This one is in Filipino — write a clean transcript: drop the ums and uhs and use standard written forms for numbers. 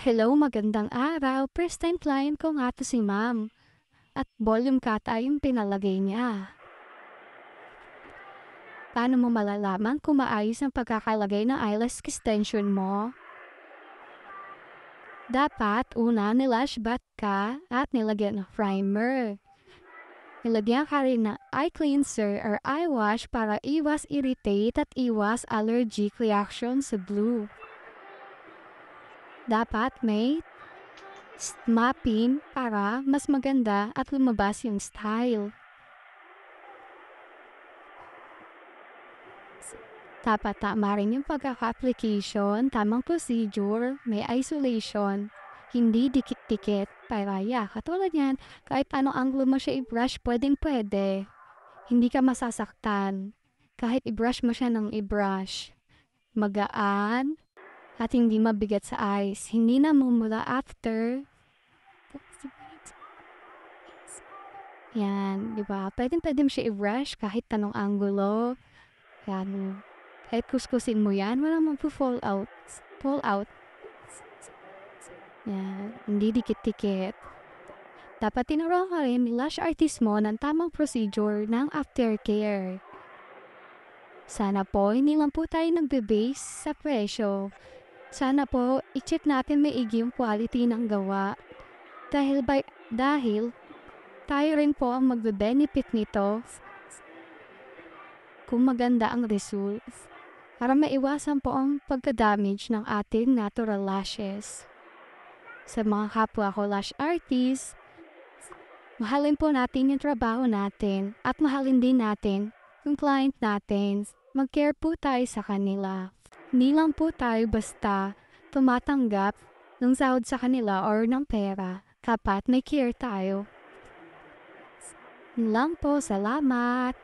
Hello, magandang araw. First time client ko nga to si ma'am. At volume cut ay yung pinalagay niya. Paano mo malalaman kung maayos ang pagkakalagay ng eyelash extension mo? Dapat una nilash bath ka at nilagyan ng primer. Nilagyan ka rin ng eye cleanser or eye wash para iwas irritate at iwas allergic reaction sa blue. Dapat may mapping para mas maganda at lumabas yung style. Dapat tama rin yung pagkaka-application, tamang procedure, may isolation, hindi dikit-dikit, para katulad yan, kahit anong angle mo siya i-brush, pwedeng-pwede. Hindi ka masasaktan, kahit i-brush mo siya ng i-brush. Magaan, at hindi mabigat sa eyes, hindi na mumula after. Yan, di ba? Pwedeng-pwede mo siya i-brush kahit anong angulo. Yan. Kahit kuskusin mo yan, walang mag-fall out. Fall out. Yan. Hindi dikit-dikit. Dapat tinuruan ka rin ni lash artist mo ng tamang procedure ng aftercare. Sana po, hindi lang po tayo nagbe-base sa presyo. Sana po, i-check natin maigi yung quality ng gawa. Dahil tayo rin po ang magbe-benefit nito kung maganda ang results. Para maiwasan po ang pagka-damage ng ating natural lashes. Sa mga kapwa ko lash artists, mahalin po natin yung trabaho natin at mahalin din natin yung client natin. Mag-care po tayo sa kanila. Hindi lang po tayo basta tumatanggap ng sahod sa kanila or ng pera. Dapat may care tayo. Yun lang po, salamat!